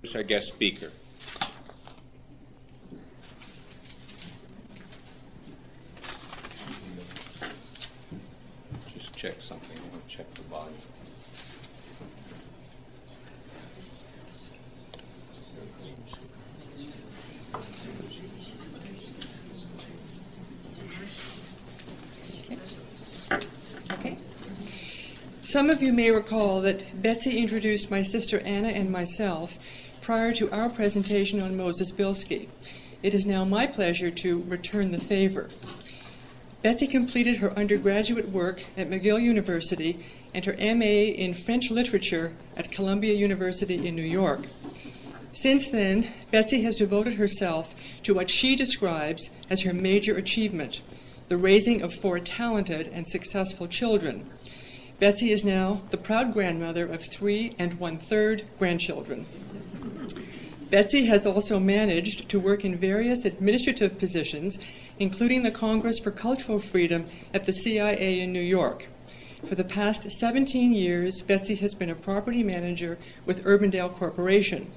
Here's our guest speaker. Just check something. I want to check the volume. Okay. Some of you may recall that Betsy introduced my sister Anna and myself prior to our presentation on Moses Bilski. It is now my pleasure to return the favor. Betsy completed her undergraduate work at McGill University and her MA in French literature at Columbia University in New York. Since then, Betsy has devoted herself to what she describes as her major achievement, the raising of 4 talented and successful children. Betsy is now the proud grandmother of 3 1/3 grandchildren. Betsy has also managed to work in various administrative positions, including the Congress for Cultural Freedom at the CIA in New York. For the past 17 years, Betsy has been a property manager with Urbandale Corporation.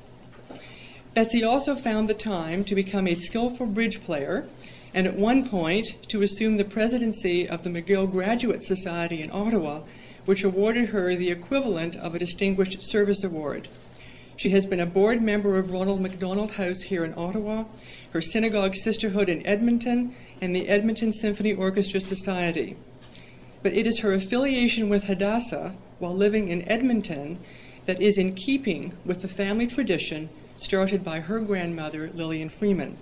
Betsy also found the time to become a skillful bridge player and at one point to assume the presidency of the McGill Graduate Society in Ottawa, which awarded her the equivalent of a Distinguished Service Award. She has been a board member of Ronald McDonald House here in Ottawa, her Synagogue Sisterhood in Edmonton, and the Edmonton Symphony Orchestra Society. But it is her affiliation with Hadassah while living in Edmonton that is in keeping with the family tradition started by her grandmother, Lillian Freiman.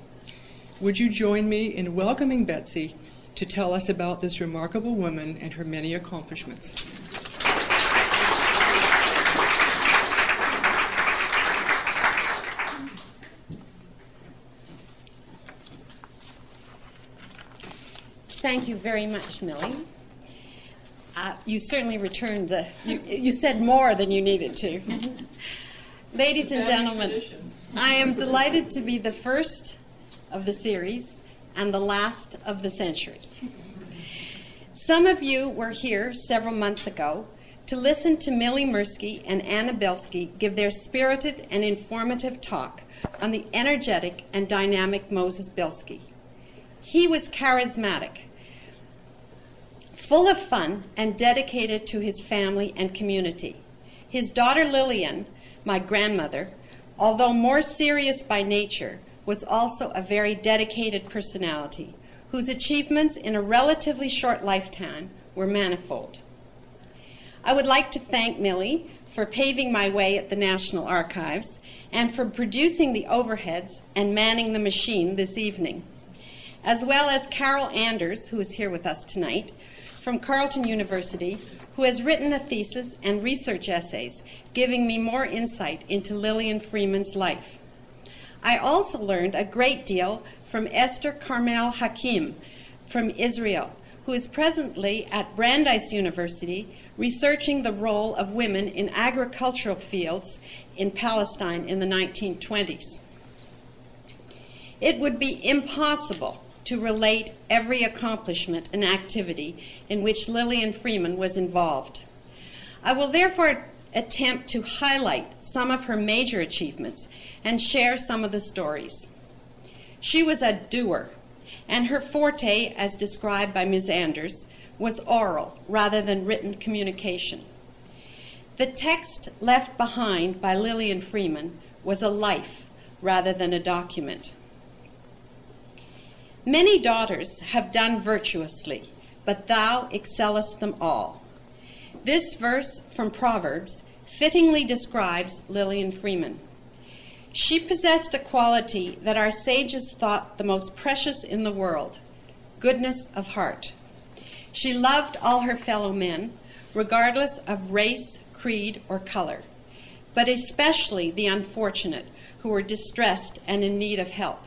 Would you join me in welcoming Betsy to tell us about this remarkable woman and her many accomplishments? Thank you very much, Millie. You certainly returned the, you said more than you needed to. Ladies and gentlemen, I am delighted to be the first of the series and the last of the century. Some of you were here several months ago to listen to Millie Mirsky and Anna Bilski give their spirited and informative talk on the energetic and dynamic Moses Bilski. He was charismatic, full of fun, and dedicated to his family and community. His daughter Lillian, my grandmother, although more serious by nature, was also a very dedicated personality, whose achievements in a relatively short lifetime were manifold. I would like to thank Millie for paving my way at the National Archives and for producing the overheads and manning the machine this evening, as well as Carol Anders, who is here with us tonight, from Carleton University, who has written a thesis and research essays giving me more insight into Lillian Freiman's life. I also learned a great deal from Esther Carmel Hakim from Israel, who is presently at Brandeis University researching the role of women in agricultural fields in Palestine in the 1920s. It would be impossible to relate every accomplishment and activity in which Lillian Freiman was involved. I will therefore attempt to highlight some of her major achievements and share some of the stories. She was a doer, and her forte, as described by Ms. Anders, was oral rather than written communication. The text left behind by Lillian Freiman was a life rather than a document. Many daughters have done virtuously, but thou excellest them all. This verse from Proverbs fittingly describes Lillian Freiman. She possessed a quality that our sages thought the most precious in the world, goodness of heart. She loved all her fellow men, regardless of race, creed, or color, but especially the unfortunate who were distressed and in need of help.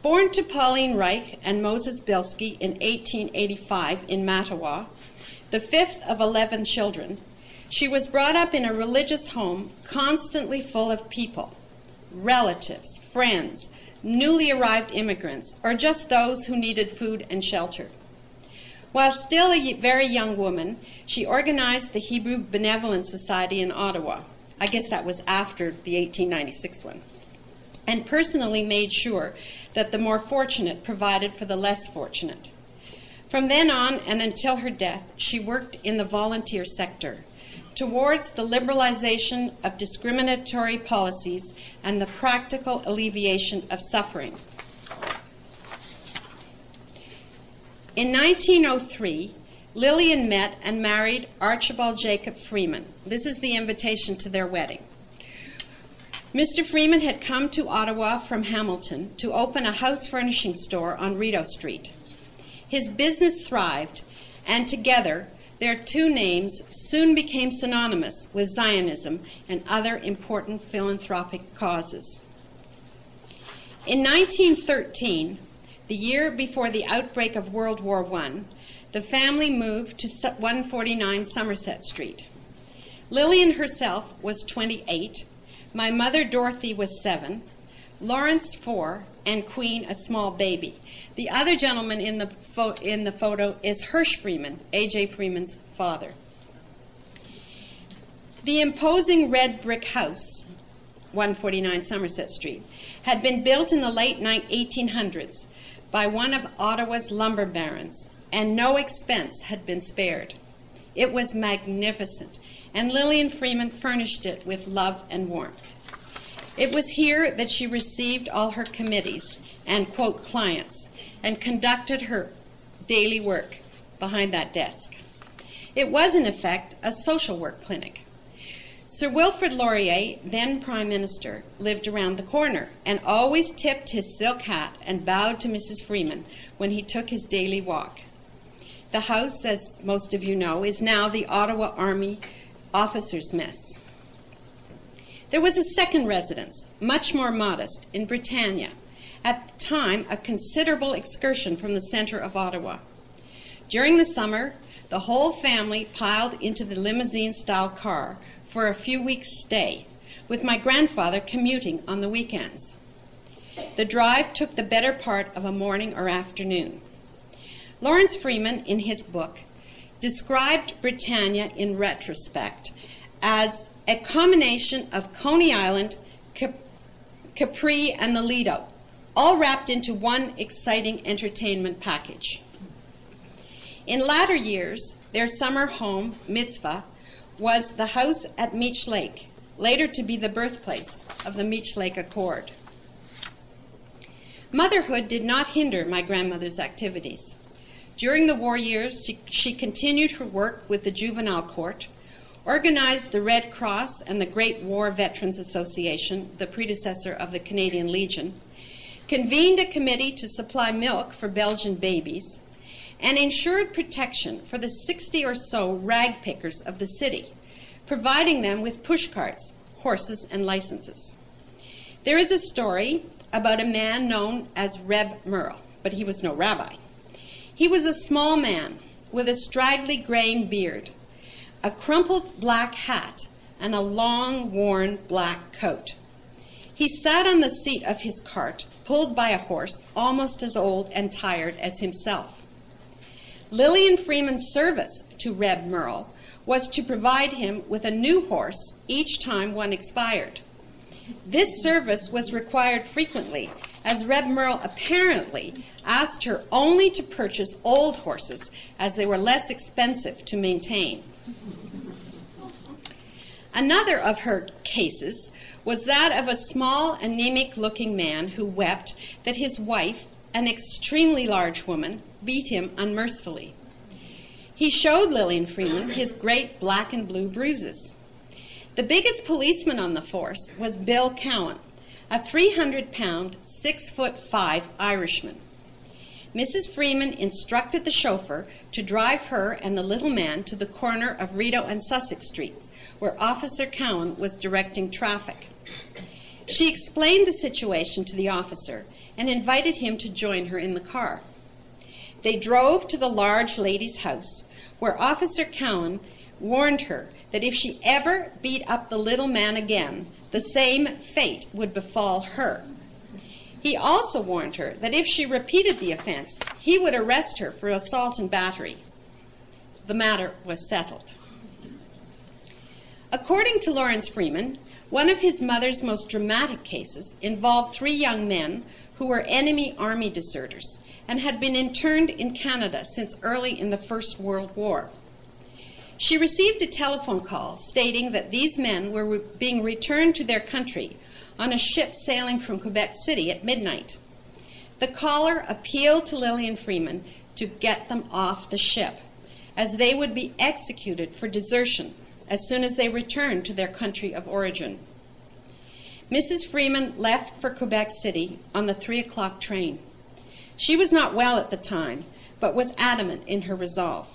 Born to Pauline Reich and Moses Bilski in 1885 in Mattawa, the fifth of 11 children, she was brought up in a religious home constantly full of people, relatives, friends, newly arrived immigrants, or just those who needed food and shelter. While still a very young woman, she organized the Hebrew Benevolent Society in Ottawa, I guess that was after the 1896 one, and personally made sure that the more fortunate provided for the less fortunate. From then on and until her death, she worked in the volunteer sector towards the liberalization of discriminatory policies and the practical alleviation of suffering. In 1903, Lillian met and married Archibald Jacob Freiman. This is the invitation to their wedding. Mr. Freiman had come to Ottawa from Hamilton to open a house furnishing store on Rideau Street. His business thrived, and together their two names soon became synonymous with Zionism and other important philanthropic causes. In 1913, the year before the outbreak of World War I, the family moved to 149 Somerset Street. Lillian herself was 28, my mother Dorothy was 7, Lawrence 4, and Queen a small baby. The other gentleman in the photo is Hirsch Freiman, A.J. Freeman's father. The imposing red brick house, 149 Somerset Street, had been built in the late 1800s by one of Ottawa's lumber barons, and no expense had been spared. It was magnificent, and Lillian Freiman furnished it with love and warmth. It was here that she received all her committees and, quote, clients, and conducted her daily work behind that desk. It was, in effect, a social work clinic. Sir Wilfrid Laurier, then Prime Minister, lived around the corner and always tipped his silk hat and bowed to Mrs. Freiman when he took his daily walk. The house, as most of you know, is now the Ottawa Army Officers' Mess. There was a second residence, much more modest, in Britannia, at the time a considerable excursion from the center of Ottawa. During the summer, the whole family piled into the limousine-style car for a few weeks' stay, with my grandfather commuting on the weekends. The drive took the better part of a morning or afternoon. Lawrence Freiman, in his book, described Britannia in retrospect as a combination of Coney Island, Capri, and the Lido, all wrapped into one exciting entertainment package. In latter years, their summer home, Mitzvah, was the house at Meech Lake, later to be the birthplace of the Meech Lake Accord. Motherhood did not hinder my grandmother's activities. During the war years, she continued her work with the Juvenile Court, organized the Red Cross and the Great War Veterans Association, the predecessor of the Canadian Legion, convened a committee to supply milk for Belgian babies, and ensured protection for the 60 or so rag pickers of the city, providing them with pushcarts, horses, and licenses. There is a story about a man known as Reb Merle, but he was no rabbi. He was a small man with a straggly graying beard, a crumpled black hat, and a long, worn black coat. He sat on the seat of his cart, pulled by a horse almost as old and tired as himself. Lillian Freiman's service to Reb Merle was to provide him with a new horse each time one expired. This service was required frequently, as Reb Merle apparently asked her only to purchase old horses, as they were less expensive to maintain. Another of her cases was that of a small, anemic-looking man who wept that his wife, an extremely large woman, beat him unmercifully. He showed Lillian Freiman his great black and blue bruises. The biggest policeman on the force was Bill Cowan, a 300-pound, 6'5" Irishman. Mrs. Freiman instructed the chauffeur to drive her and the little man to the corner of Rideau and Sussex Streets, where Officer Cowan was directing traffic. She explained the situation to the officer and invited him to join her in the car. They drove to the large lady's house, where Officer Cowan warned her that if she ever beat up the little man again, the same fate would befall her. He also warned her that if she repeated the offense, he would arrest her for assault and battery. The matter was settled. According to Lawrence Freiman, one of his mother's most dramatic cases involved 3 young men who were enemy army deserters and had been interned in Canada since early in the First World War. She received a telephone call stating that these men were being returned to their country on a ship sailing from Quebec City at midnight. The caller appealed to Lillian Freiman to get them off the ship, as they would be executed for desertion as soon as they returned to their country of origin. Mrs. Freiman left for Quebec City on the 3 o'clock train. She was not well at the time, but was adamant in her resolve.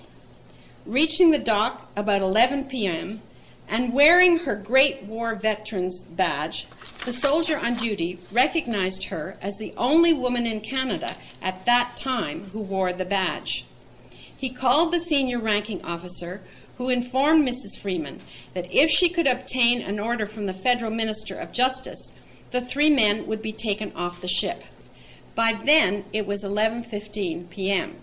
Reaching the dock about 11 p.m. and wearing her Great War Veterans badge, the soldier on duty recognized her as the only woman in Canada at that time who wore the badge. He called the senior ranking officer, who informed Mrs. Freiman that if she could obtain an order from the Federal Minister of Justice, the 3 men would be taken off the ship. By then, it was 11:15 p.m.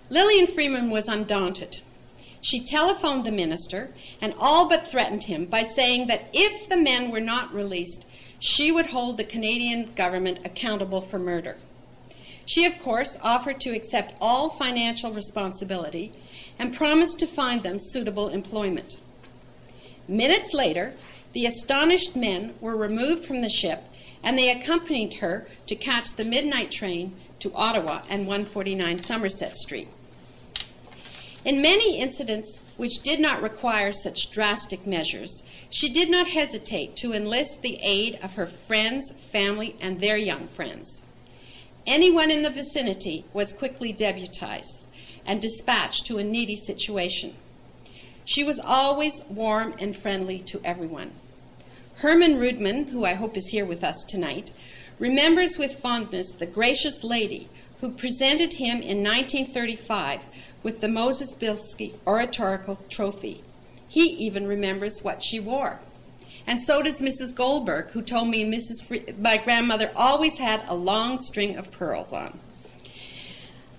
Lillian Freiman was undaunted. She telephoned the minister and all but threatened him by saying that if the men were not released, she would hold the Canadian government accountable for murder. She, of course, offered to accept all financial responsibility and promised to find them suitable employment. Minutes later, the astonished men were removed from the ship and they accompanied her to catch the midnight train to Ottawa and 149 Somerset Street. In many incidents which did not require such drastic measures, she did not hesitate to enlist the aid of her friends, family, and their young friends. Anyone in the vicinity was quickly deputized and dispatched to a needy situation. She was always warm and friendly to everyone. Herman Rudman, who I hope is here with us tonight, remembers with fondness the gracious lady who presented him in 1935 with the Moses Bilski Oratorical Trophy. He even remembers what she wore. And so does Mrs. Goldberg, who told me my grandmother always had a long string of pearls on.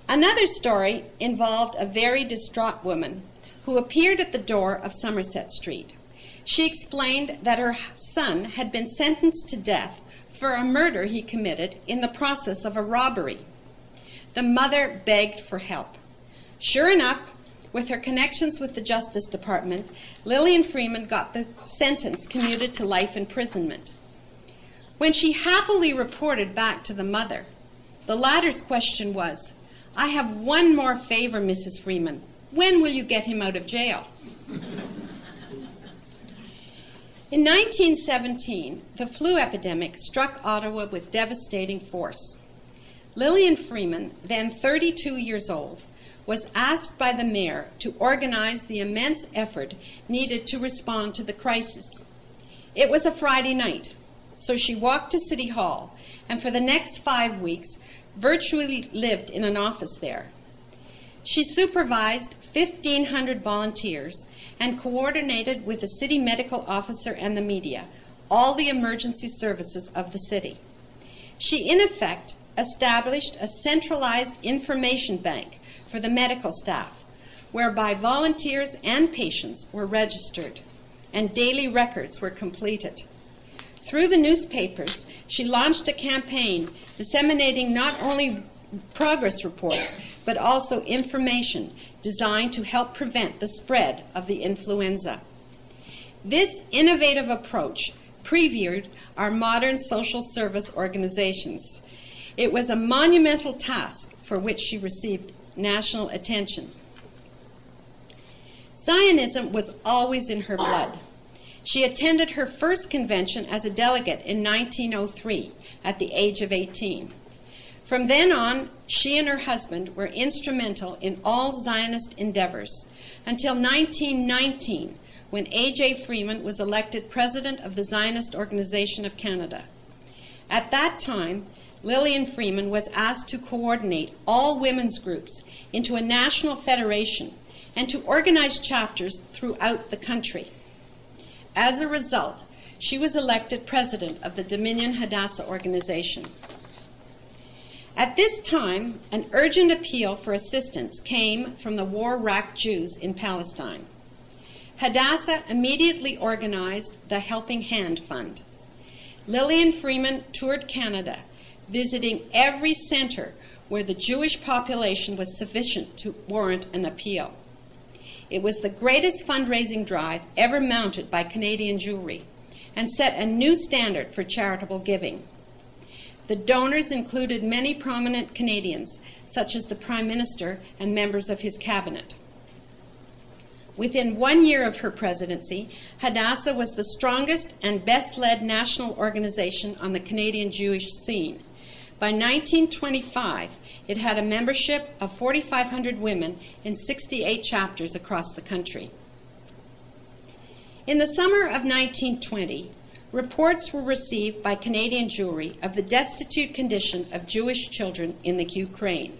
Another story involved a very distraught woman who appeared at the door of Somerset Street. She explained that her son had been sentenced to death for a murder he committed in the process of a robbery. The mother begged for help. Sure enough, with her connections with the Justice Department, Lillian Freiman got the sentence commuted to life imprisonment. When she happily reported back to the mother, the latter's question was, "I have one more favor, Mrs. Freiman. When will you get him out of jail?" In 1917, the flu epidemic struck Ottawa with devastating force. Lillian Freiman, then 32 years old, was asked by the mayor to organize the immense effort needed to respond to the crisis. It was a Friday night, so she walked to City Hall and for the next 5 weeks virtually lived in an office there. She supervised 1,500 volunteers and coordinated with the city medical officer and the media all the emergency services of the city. She, in effect, established a centralized information bank for the medical staff, whereby volunteers and patients were registered and daily records were completed. Through the newspapers, she launched a campaign disseminating not only progress reports, but also information designed to help prevent the spread of the influenza. This innovative approach previewed our modern social service organizations. It was a monumental task for which she received national attention. Zionism was always in her blood. She attended her first convention as a delegate in 1903 at the age of 18. From then on, she and her husband were instrumental in all Zionist endeavors until 1919, when A.J. Freiman was elected president of the Zionist Organization of Canada. At that time, Lillian Freiman was asked to coordinate all women's groups into a national federation and to organize chapters throughout the country. As a result, she was elected president of the Dominion Hadassah organization. At this time, an urgent appeal for assistance came from the war-racked Jews in Palestine. Hadassah immediately organized the Helping Hand Fund. Lillian Freiman toured Canada, visiting every center where the Jewish population was sufficient to warrant an appeal. It was the greatest fundraising drive ever mounted by Canadian Jewry and set a new standard for charitable giving. The donors included many prominent Canadians, such as the Prime Minister and members of his cabinet. Within 1 year of her presidency, Hadassah was the strongest and best-led national organization on the Canadian Jewish scene. By 1925, it had a membership of 4,500 women in 68 chapters across the country. In the summer of 1920, reports were received by Canadian Jewry of the destitute condition of Jewish children in the Ukraine.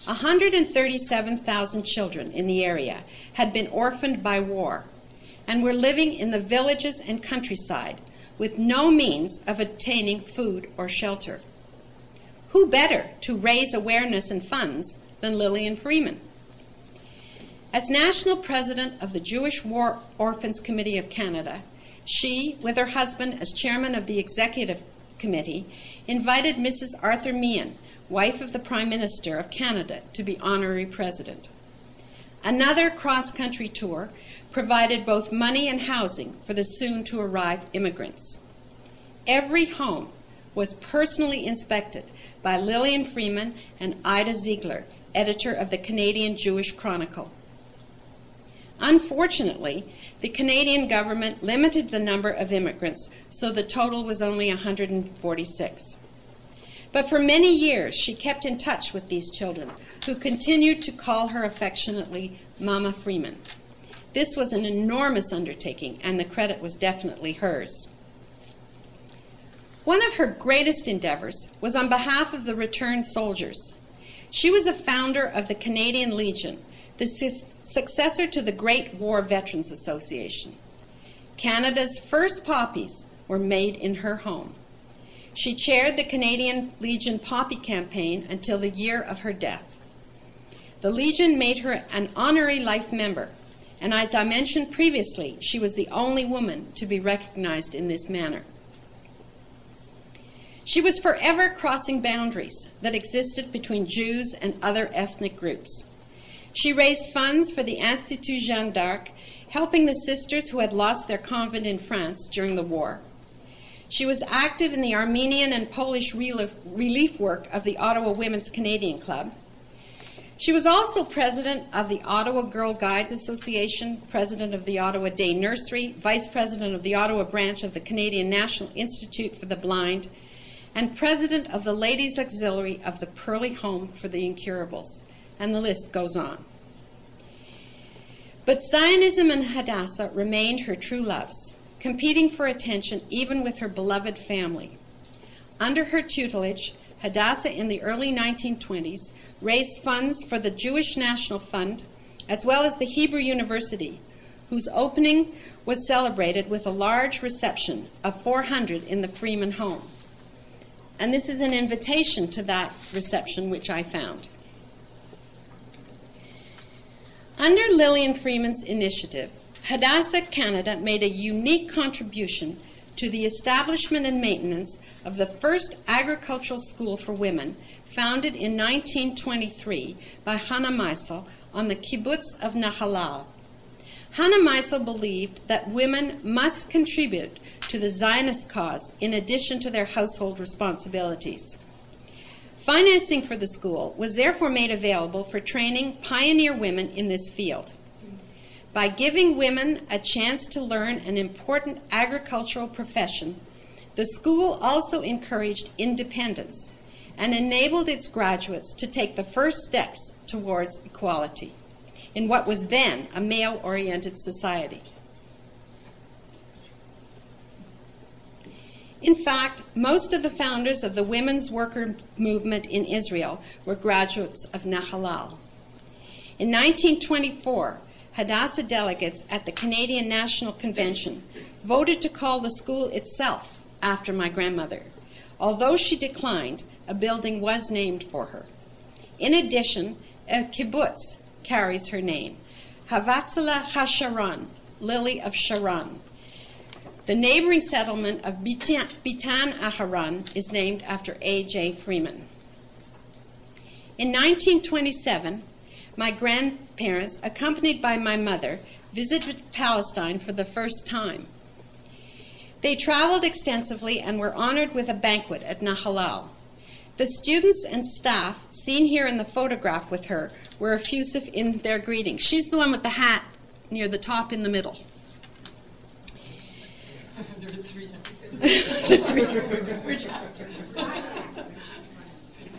137,000 children in the area had been orphaned by war and were living in the villages and countryside with no means of obtaining food or shelter. Who better to raise awareness and funds than Lillian Freiman? As national president of the Jewish War Orphans Committee of Canada, she, with her husband as chairman of the executive committee, invited Mrs. Arthur Meehan, wife of the Prime Minister of Canada, to be honorary president. Another cross-country tour provided both money and housing for the soon-to-arrive immigrants. Every home was personally inspected by Lillian Freiman and Ida Ziegler, editor of the Canadian Jewish Chronicle. Unfortunately, the Canadian government limited the number of immigrants, so the total was only 146. But for many years, she kept in touch with these children, who continued to call her affectionately Mama Freiman. This was an enormous undertaking, and the credit was definitely hers. One of her greatest endeavors was on behalf of the returned soldiers. She was a founder of the Canadian Legion, the successor to the Great War Veterans Association. Canada's first poppies were made in her home. She chaired the Canadian Legion Poppy campaign until the year of her death. The Legion made her an honorary life member, and as I mentioned previously, she was the only woman to be recognized in this manner. She was forever crossing boundaries that existed between Jews and other ethnic groups. She raised funds for the Institut Jeanne d'Arc, helping the sisters who had lost their convent in France during the war. She was active in the Armenian and Polish relief work of the Ottawa Women's Canadian Club. She was also president of the Ottawa Girl Guides Association, president of the Ottawa Day Nursery, vice president of the Ottawa branch of the Canadian National Institute for the Blind, and president of the Ladies' Auxiliary of the Pearly Home for the Incurables. And the list goes on. But Zionism and Hadassah remained her true loves, competing for attention even with her beloved family. Under her tutelage, Hadassah in the early 1920s raised funds for the Jewish National Fund, as well as the Hebrew University, whose opening was celebrated with a large reception of 400 in the Freiman home. And this is an invitation to that reception which I found. Under Lillian Freiman's initiative, Hadassah Canada made a unique contribution to the establishment and maintenance of the first agricultural school for women, founded in 1923 by Hannah Meisel on the kibbutz of Nahalal. Hannah Meisel believed that women must contribute to the Zionist cause in addition to their household responsibilities. Financing for the school was therefore made available for training pioneer women in this field. By giving women a chance to learn an important agricultural profession, the school also encouraged independence and enabled its graduates to take the first steps towards equality in what was then a male-oriented society. In fact, most of the founders of the women's worker movement in Israel were graduates of Nahalal. In 1924, Hadassah delegates at the Canadian National Convention voted to call the school itself after my grandmother. Although she declined, a building was named for her. In addition, a kibbutz carries her name, Havatzala HaSharon, Lily of Sharon. The neighboring settlement of Bitan Aharon is named after A.J. Freiman. In 1927, my grandparents, accompanied by my mother, visited Palestine for the first time. They traveled extensively and were honored with a banquet at Nahalal. The students and staff, seen here in the photograph with her, were effusive in their greetings. She's the one with the hat near the top in the middle. There are three. Which hat?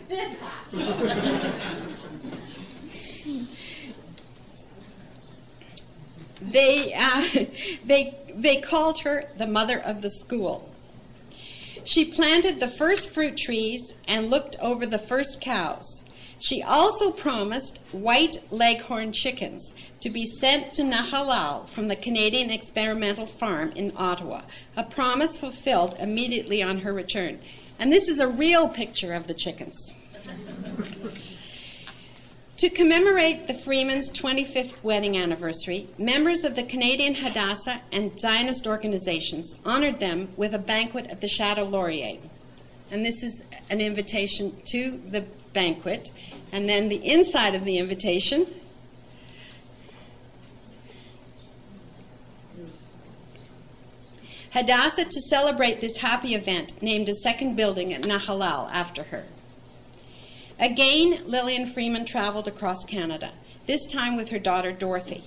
This hat. They called her the mother of the school. She planted the first fruit trees and looked over the first cows. She also promised white leghorn chickens to be sent to Nahalal from the Canadian Experimental Farm in Ottawa, a promise fulfilled immediately on her return. And this is a real picture of the chickens. To commemorate the Freemans' 25th wedding anniversary, members of the Canadian Hadassah and Zionist organizations honored them with a banquet at the Chateau Laurier. And this is an invitation to the banquet. And then the inside of the invitation Hadassah, to celebrate this happy event, named a second building at Nahalal after her. Again, Lillian Freiman traveled across Canada, this time with her daughter Dorothy.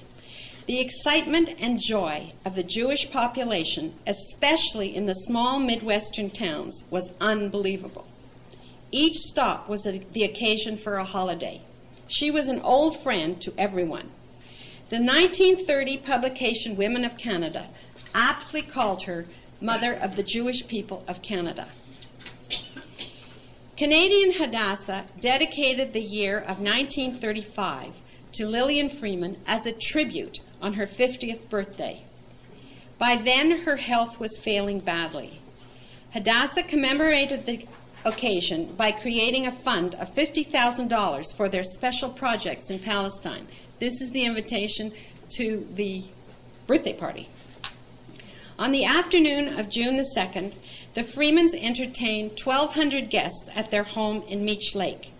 The excitement and joy of the Jewish population, especially in the small Midwestern towns, was unbelievable. Each stop was the occasion for a holiday. She was an old friend to everyone. The 1930 publication Women of Canada aptly called her Mother of the Jewish People of Canada. Canadian Hadassah dedicated the year of 1935 to Lillian Freiman as a tribute on her 50th birthday. By then, her health was failing badly. Hadassah commemorated the occasion by creating a fund of $50,000 for their special projects in Palestine. This is the invitation to the birthday party. On the afternoon of June the 2nd, the Freemans entertained 1,200 guests at their home in Meech Lake.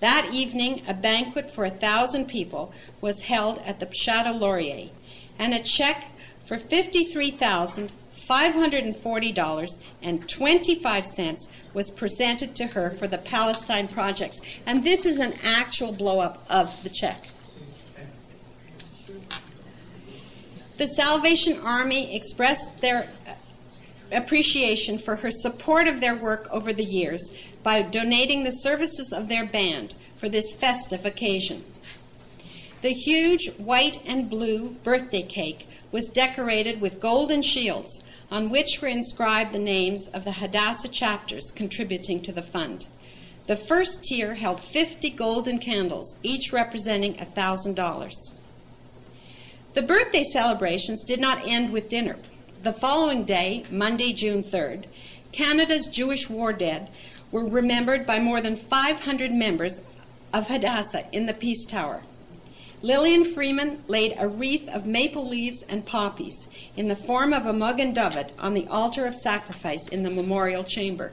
That evening, a banquet for 1,000 people was held at the Chateau Laurier, and a check for $53,540.25 was presented to her for the Palestine projects. And this is an actual blow-up of the check. The Salvation Army expressed their appreciation for her support of their work over the years by donating the services of their band for this festive occasion. The huge white and blue birthday cake was decorated with golden shields on which were inscribed the names of the Hadassah chapters contributing to the fund. The first tier held 50 golden candles, each representing $1,000. The birthday celebrations did not end with dinner. The following day, Monday, June 3rd, Canada's Jewish war dead were remembered by more than 500 members of Hadassah in the Peace Tower. Lillian Freiman laid a wreath of maple leaves and poppies in the form of a Magen David on the altar of sacrifice in the memorial chamber.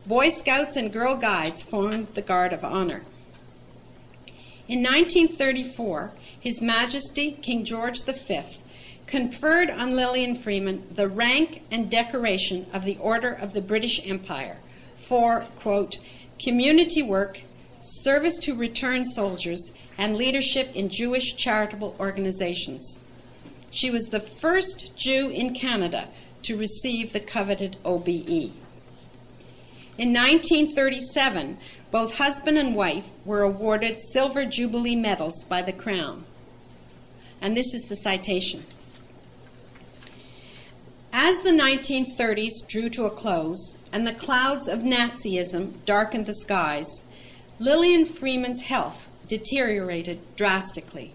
Boy Scouts and Girl Guides formed the Guard of Honor. In 1934, His Majesty King George V conferred on Lillian Freiman the rank and decoration of the Order of the British Empire for, quote, community work, service to returned soldiers, and leadership in Jewish charitable organizations. She was the first Jew in Canada to receive the coveted OBE. In 1937, both husband and wife were awarded Silver Jubilee medals by the Crown. And this is the citation. As the 1930s drew to a close and the clouds of Nazism darkened the skies, Lillian Freiman's health deteriorated drastically.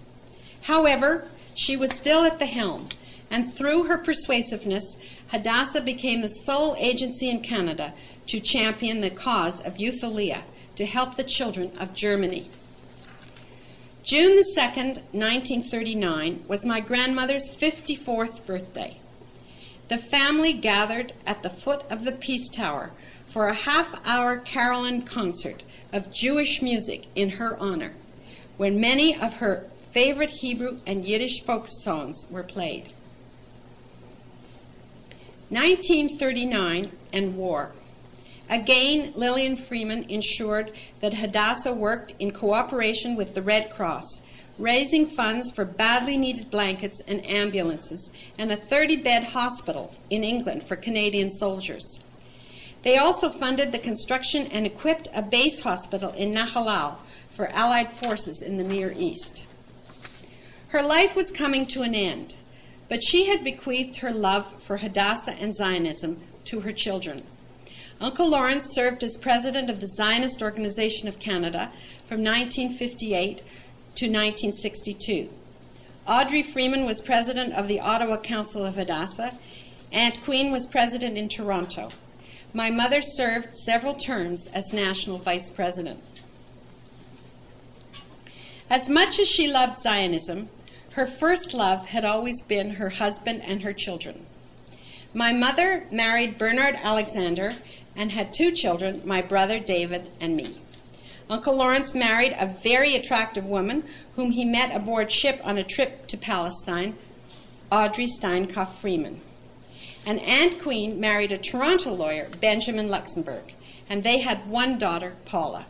However, she was still at the helm, and through her persuasiveness, Hadassah became the sole agency in Canada to champion the cause of Youth Aliyah to help the children of Germany. June the 2nd, 1939, was my grandmother's 54th birthday. The family gathered at the foot of the Peace Tower for a half-hour carillon concert of Jewish music in her honor, when many of her favorite Hebrew and Yiddish folk songs were played. 1939 and war. Again, Lillian Freiman ensured that Hadassah worked in cooperation with the Red Cross, raising funds for badly needed blankets and ambulances and a 30-bed hospital in England for Canadian soldiers. They also funded the construction and equipped a base hospital in Nahalal for Allied forces in the Near East. Her life was coming to an end, but she had bequeathed her love for Hadassah and Zionism to her children. Uncle Lawrence served as president of the Zionist Organization of Canada from 1958 to 1962. Audrey Freiman was president of the Ottawa Council of Hadassah. Aunt Queen was president in Toronto. My mother served several terms as national vice president. As much as she loved Zionism, her first love had always been her husband and her children. My mother married Bernard Alexander and had 2 children, my brother David and me. Uncle Lawrence married a very attractive woman whom he met aboard ship on a trip to Palestine, Audrey Steinkopf Freiman. And Aunt Queen married a Toronto lawyer, Benjamin Luxembourg, and they had 1 daughter, Paula.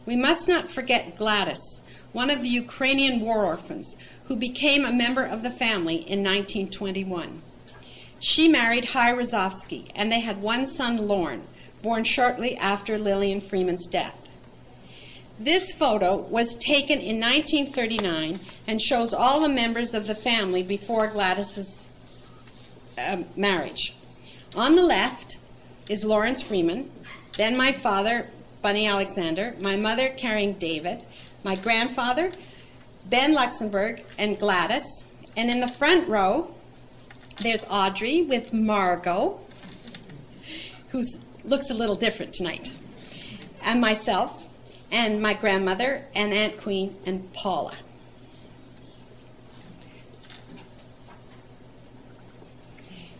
We must not forget Gladys, one of the Ukrainian war orphans, who became a member of the family in 1921. She married Hy Rozovsky, and they had 1 son, Lorne, born shortly after Lillian Freiman's death. This photo was taken in 1939 and shows all the members of the family before Gladys's marriage. On the left is Lawrence Freiman, then my father, Bunny Alexander, my mother carrying David, my grandfather, Ben Luxembourg, and Gladys. And in the front row, there's Audrey with Margot, who looks a little different tonight, and myself, and my grandmother, and Aunt Queen, and Paula.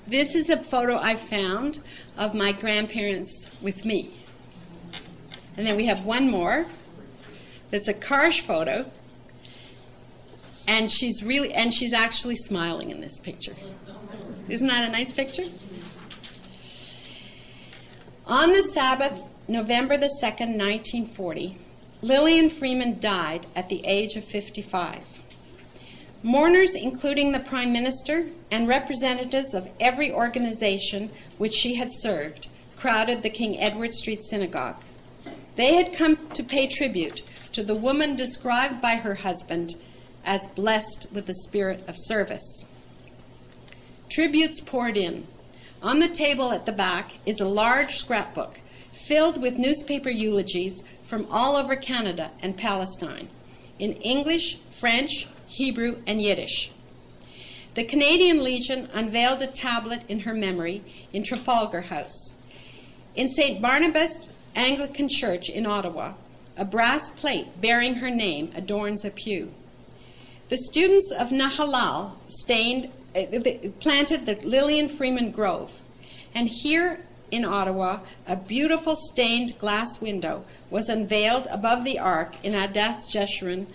This is a photo I found of my grandparents with me. And then we have one more that's a Karsh photo, and she's actually smiling in this picture. Isn't that a nice picture? On the Sabbath, November the 2nd, 1940, Lillian Freiman died at the age of 55. Mourners, including the Prime Minister and representatives of every organization which she had served, crowded the King Edward Street Synagogue. They had come to pay tribute to the woman described by her husband as blessed with the spirit of service. Tributes poured in. On the table at the back is a large scrapbook filled with newspaper eulogies from all over Canada and Palestine, in English, French, Hebrew, and Yiddish. The Canadian Legion unveiled a tablet in her memory in Trafalgar House. In St. Barnabas Anglican Church in Ottawa, a brass plate bearing her name adorns a pew. The students of Nahalal planted the Lillian Freiman Grove, and here in Ottawa, a beautiful stained glass window was unveiled above the ark in Adath Jeshurun.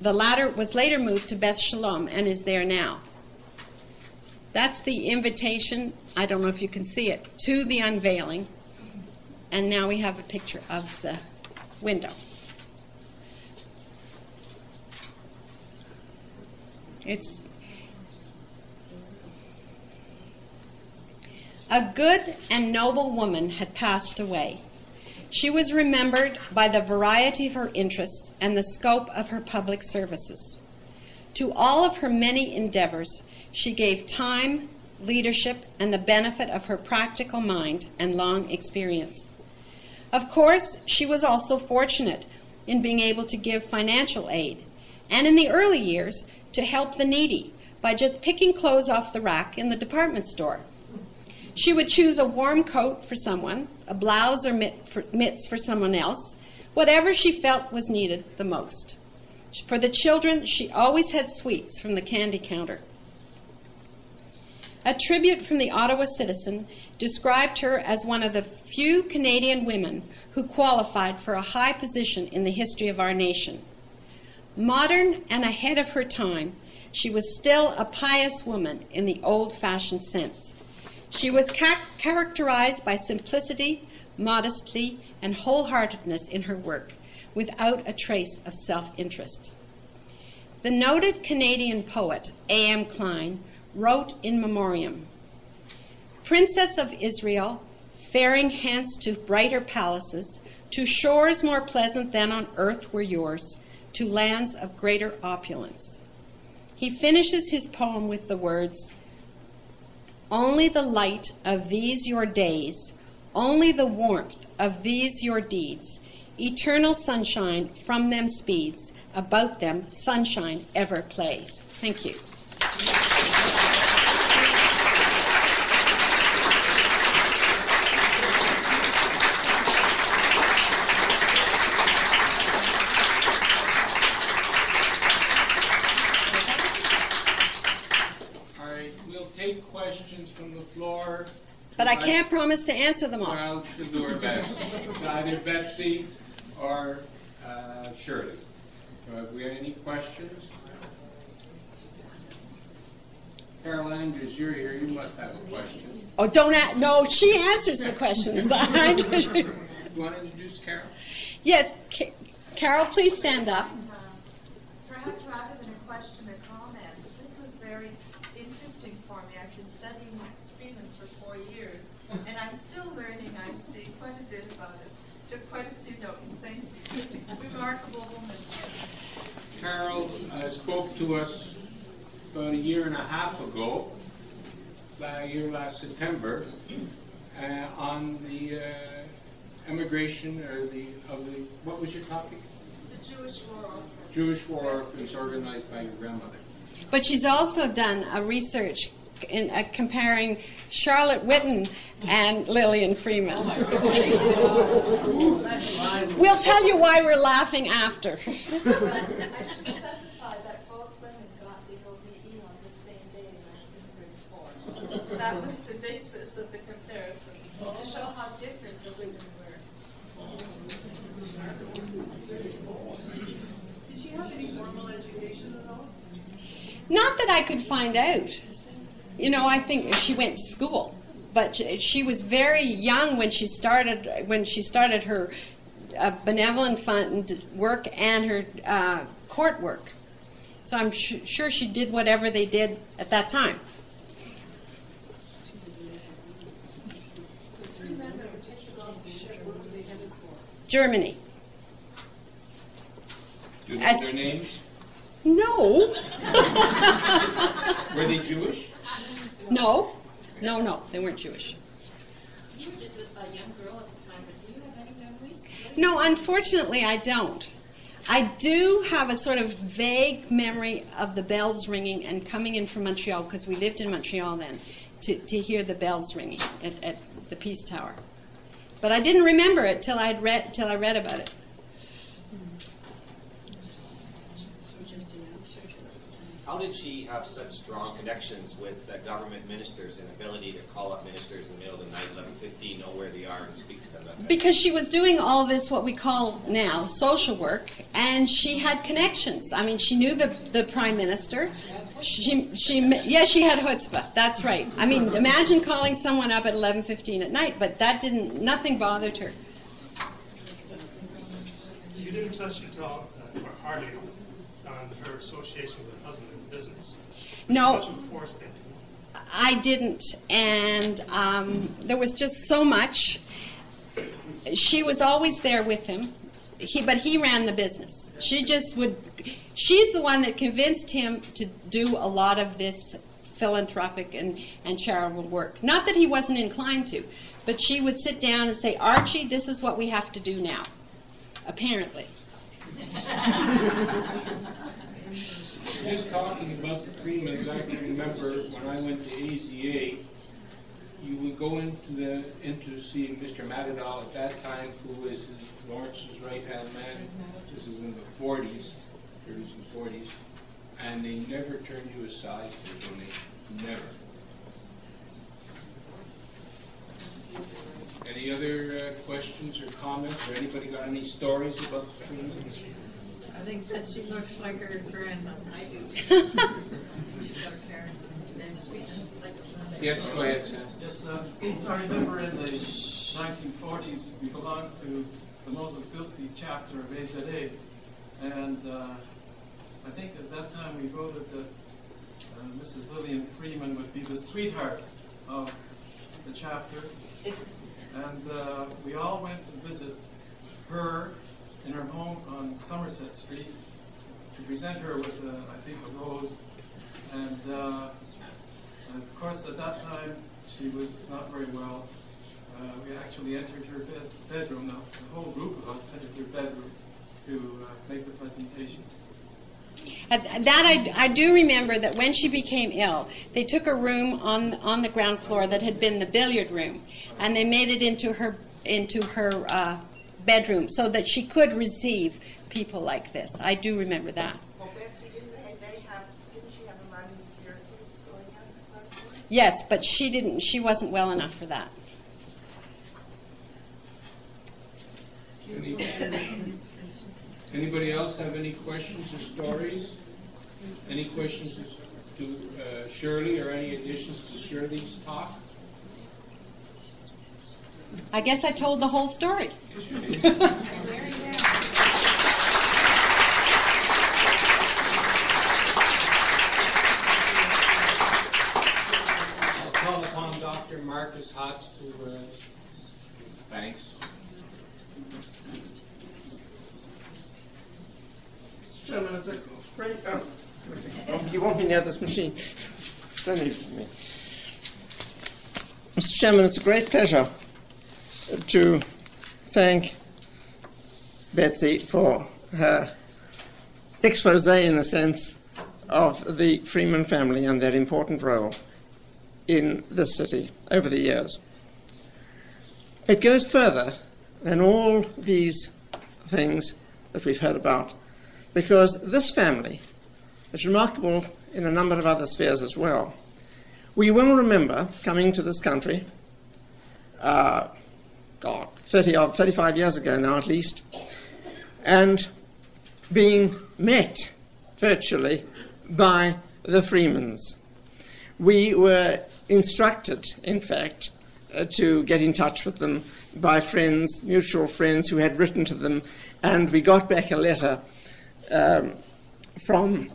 The latter was later moved to Beth Shalom and is there now. That's the invitation, I don't know if you can see it, to the unveiling. And now we have a picture of the window. A good and noble woman had passed away. She was remembered by the variety of her interests and the scope of her public services. To all of her many endeavors, she gave time, leadership, and the benefit of her practical mind and long experience. Of course, she was also fortunate in being able to give financial aid, and in the early years, to help the needy by just picking clothes off the rack in the department store. She would choose a warm coat for someone, a blouse or mitts for someone else, whatever she felt was needed the most. For the children, she always had sweets from the candy counter. A tribute from the Ottawa Citizen described her as one of the few Canadian women who qualified for a high position in the history of our nation. Modern and ahead of her time, she was still a pious woman in the old-fashioned sense. She was characterized by simplicity, modesty, and wholeheartedness in her work, without a trace of self-interest. The noted Canadian poet A.M. Klein wrote in memoriam, "Princess of Israel, faring hence to brighter palaces, to shores more pleasant than on earth were yours, to lands of greater opulence." He finishes his poem with the words, "Only the light of these your days, only the warmth of these your deeds, eternal sunshine from them speeds, about them sunshine ever plays." Thank you. Take questions from the floor. But I can't promise to answer them all. Well, she'll do her best. Either Betsy or Shirley. Have we had any questions? Carol Andrews, you're here. You must have a question. Oh, don't no, she answers the questions. You want to introduce Carol? Yes, Carol, please stand up. Perhaps rather than a question or comment, this was very interesting for me. I've been studying Mrs. Freiman for 4 years, and I'm still learning. I see quite a bit about it. Took quite a few notes. Thank you. Remarkable woman. Carol spoke to us about a year and a half ago, last September, on the emigration what was your topic? The Jewish War Orphans. Jewish War Orphans organized by your grandmother. But she's also done a research in comparing Charlotte Whitten and Lillian Freiman. We'll tell you why we're laughing after. I should specify that both women got the OBE on the same day in 1934. That was the basis of the comparison, to show how different the women were. Did she have any formal education at all? Not that I could find out. You know, I think she went to school, but she was very young when she started her benevolent fund work and her court work. So I'm sure she did whatever they did at that time. Germany. Do you know As- their names? No. Were they Jewish? No, they weren't Jewish. You were just a young girl at the time, but do you have any memories? No, unfortunately, I don't. I do have a sort of vague memory of the bells ringing and coming in from Montreal, because we lived in Montreal then, to hear the bells ringing at the Peace Tower. But I didn't remember it till I read about it. How did she have such strong connections with government ministers and ability to call up ministers in the middle of the night, 11:50, know where they are, and speak to them? Because she was doing all this, what we call now social work, and she had connections. I mean, she knew the prime minister. She had chutzpah. That's right. I mean, imagine calling someone up at 11:15 at night, but nothing bothered her. She didn't touch at all, or hardly, on her association with her husband in business. No. Much of a force thing. I didn't, and there was just so much. She was always there with him, but he ran the business. She's the one that convinced him to do a lot of this philanthropic and charitable work. Not that he wasn't inclined to, but she would sit down and say, "Archie, this is what we have to do now," apparently. Just talking about the Freemans, I can remember when I went to AZA, you would go into see Mr. Matadal at that time, who was Lawrence's right-hand man. This is in the 40s. 30s and 40s, and they never turned you aside for a donation. Never. Any other questions or comments, or anybody got any stories about the Freeman? I think Betsy looks like her grandma. I do. She's got a Karen. Yes, go ahead, Sam. Yes, I remember in the 1940s we belonged to the Moses Bilski chapter of AZA, and I think at that time we voted that Mrs. Lillian Freiman would be the sweetheart of the chapter, and we all went to visit her in her home on Somerset Street to present her with, I think, a rose, and of course, at that time, she was not very well. We actually entered her bedroom. Now, the whole group of us entered her bedroom to make the presentation. That I do remember that when she became ill, they took a room on the ground floor that had been the billiard room, and they made it into her bedroom so that she could receive people like this. I do remember that. Well, Betsy, didn't she have a running staircase going up the floor? Yes, but she didn't. She wasn't well enough for that. Anybody else have any questions or stories? Any questions to Shirley or any additions to Shirley's talk? I guess I told the whole story. I'll call upon Dr. Marcus Hotz to thanks. Chairman, it's a great. You want me near this machine? Don't need it for me. Mr. Chairman, it's a great pleasure to thank Betsy for her expose, in a sense, of the Freiman family and their important role in this city over the years. It goes further than all these things that we've heard about, because this family is remarkable in a number of other spheres as well. We will remember coming to this country, 35 years ago now at least, and being met virtually by the Freemans. We were instructed, in fact, to get in touch with them by friends, mutual friends who had written to them, and we got back a letter from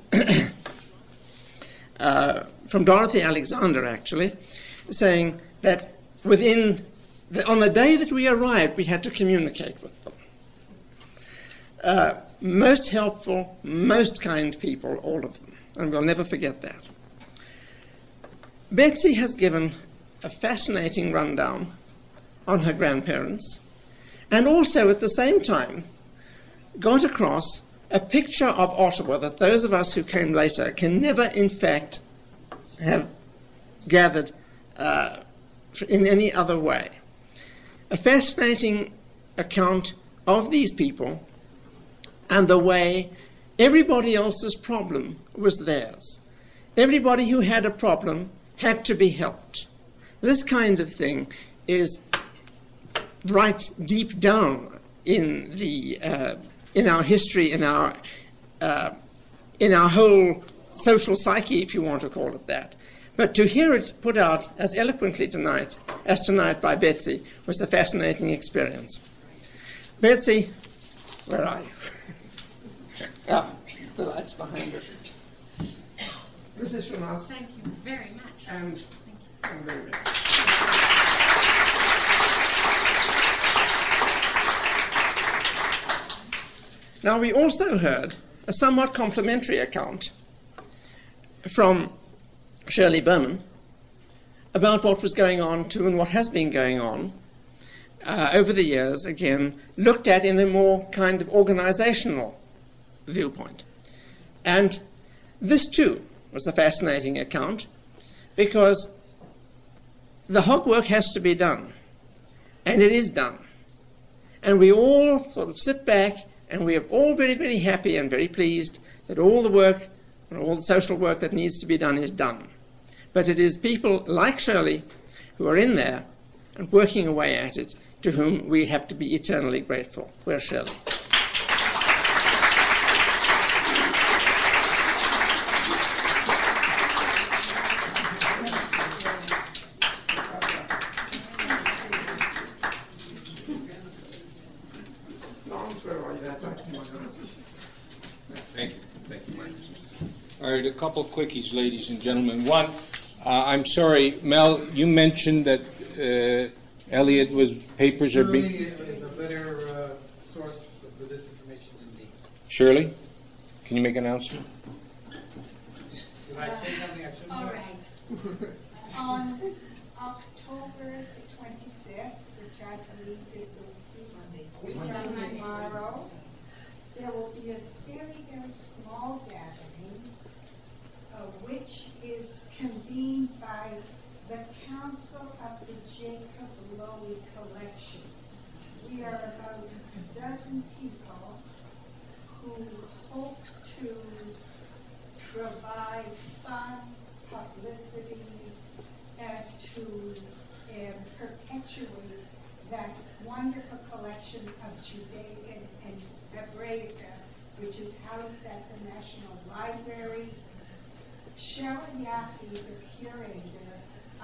Dorothy Alexander, actually, saying that on the day that we arrived, we had to communicate with them. Most helpful, most kind people, all of them, and we'll never forget that. Betsy has given a fascinating rundown on her grandparents, and also at the same time got across a picture of Ottawa that those of us who came later can never, in fact, have gathered in any other way. A fascinating account of these people and the way everybody else's problem was theirs. Everybody who had a problem had to be helped. This kind of thing is right deep down in our history, in our whole social psyche, if you want to call it that. But to hear it put out as eloquently tonight by Betsy was a fascinating experience. Betsy, where are you? The light's behind her. This is from us. Thank you very much. And I'm very much. Now, we also heard a somewhat complimentary account from Shirley Berman about what was going on too, and what has been going on over the years, again, looked at in a more kind of organizational viewpoint. And this too was a fascinating account, because the hog work has to be done, and it is done. And we all sort of sit back And we are all very, very happy and very pleased that all the work and all the social work that needs to be done is done. But it is people like Shirley who are in there and working away at it to whom we have to be eternally grateful. Where's Shirley? Thank you. Thank you, Mike. All right, a couple of quickies, ladies and gentlemen. One, I'm sorry, Mel, you mentioned that Elliot was papers are being... Shirley is a better source for this information than me. Shirley, can you make an announcement? Did I say something I shouldn't have? All right. On October the 25th, which I believe is a week from tomorrow, there will be a very, very small gathering, which is convened by the Council of the Jacob Lowy Collection. We are about a dozen people who hope to provide funds, publicity, to perpetuate that wonderful collection of Judean and Hebraica, which is housed at the National Library. Sharon Yaffe, the curator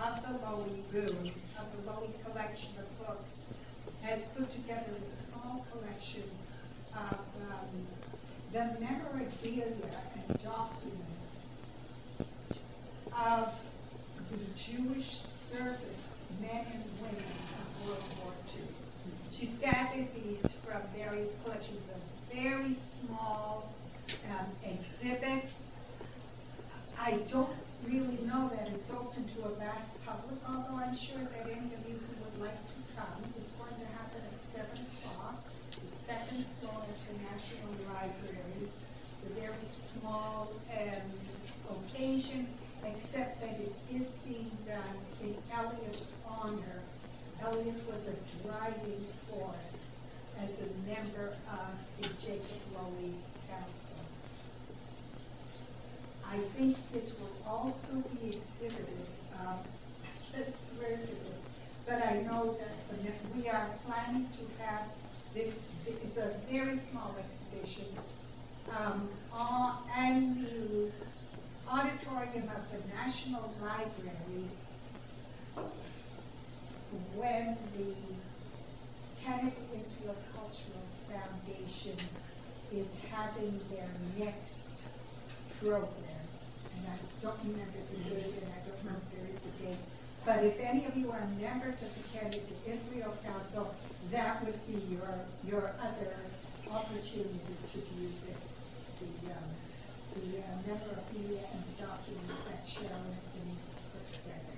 of the Lowy Room, of the Lowy collection of books, has put together a small collection of the memorabilia and documents of the Jewish service men and women of World War II. She's gathered these from various collections, a very small exhibit. I don't really know that it's open to a vast public, although I'm sure that any of you who would like to come, it's going to happen at 7 o'clock, the second floor at the National Library, a very small occasion, except that it is being done in Elliot's honor. Elliot was a driving force as a member of the Jacob Lowy Council. I think this will also be exhibited. I can't swear to this, but I know that we are planning to have this. It's a very small exhibition in the auditorium of the National Library when the Canada Israel Cultural Foundation is having their next program. And I don't remember the date, and I don't know if there is a date. But if any of you are members of the Canada Israel Council, that would be your other opportunity to view this, the memorabilia and the documents that Sharon has been put together.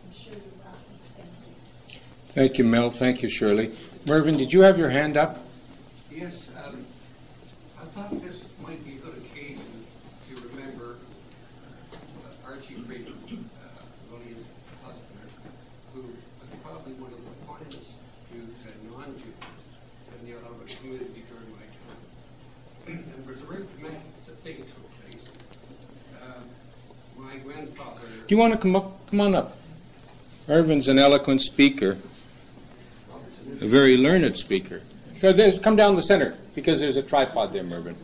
I'm sure you're welcome. Thank you. Thank you, Mel. Thank you, Shirley. Mervyn, did you have your hand up? Yes. I thought this might be a good occasion to remember Archie Freiman, Lillian's husband, who was probably one of the finest Jews and non-Jews in the Ottawa community during my time. And it was a very dramatic thing that took place. My grandfather... Do you want to come on up? Mervyn's an eloquent speaker, a very learned speaker. Come down the center, because there's a tripod there, Mervyn.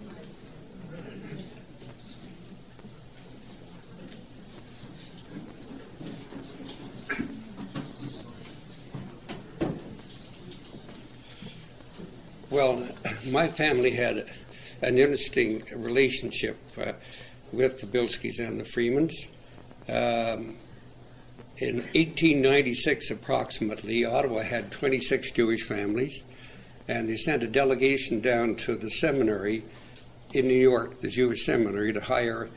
Well, my family had an interesting relationship with the Bilskis and the Freemans. In 1896, approximately, Ottawa had 26 Jewish families, and they sent a delegation down to the seminary in New York, the Jewish seminary, to hire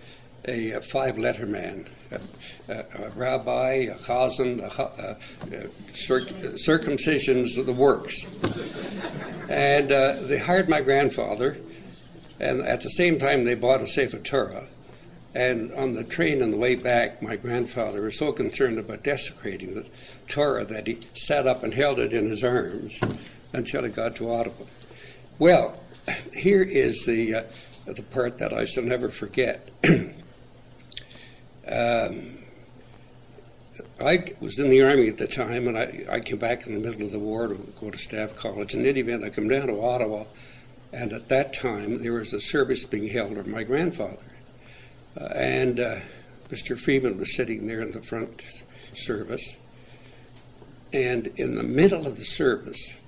a 5-letter man, a rabbi, a chazan, circumcisions of the works. And they hired my grandfather, and at the same time they bought a Sefer Torah. And on the train on the way back, my grandfather was so concerned about desecrating the Torah that he sat up and held it in his arms until he got to Ottawa. Well, here is the part that I shall never forget. I was in the Army at the time, and I came back in the middle of the war to go to Staff College. In any event, I come down to Ottawa, and at that time there was a service being held of my grandfather. And Mr. Freiman was sitting there in the front service, and in the middle of the service,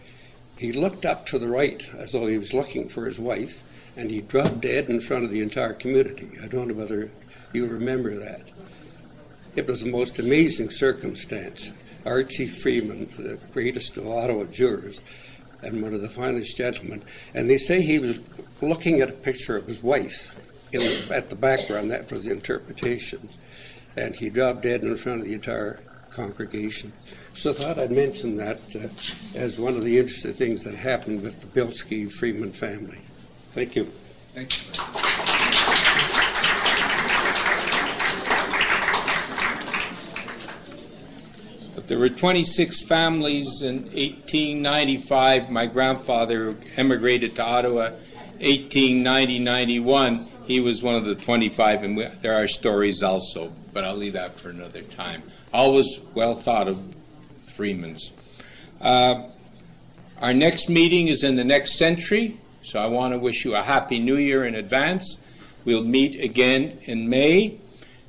he looked up to the right as though he was looking for his wife, and he dropped dead in front of the entire community. I don't know whether you remember that. It was the most amazing circumstance. Archie Freiman, the greatest of Ottawa jurors, and one of the finest gentlemen, and they say he was looking at a picture of his wife at the background. That was the interpretation. And he dropped dead in front of the entire congregation. So I thought I'd mention that as one of the interesting things that happened with the Bilski-Freiman family. Thank you. Thank you. There were 26 families in 1895. My grandfather emigrated to Ottawa 1890-91. He was one of the 25, and there are stories also, but I'll leave that for another time. Always well thought of Freemans. Our next meeting is in the next century, so I want to wish you a Happy New Year in advance. We'll meet again in May,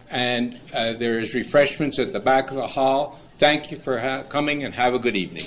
and there is refreshments at the back of the hall. Thank you for coming, and have a good evening.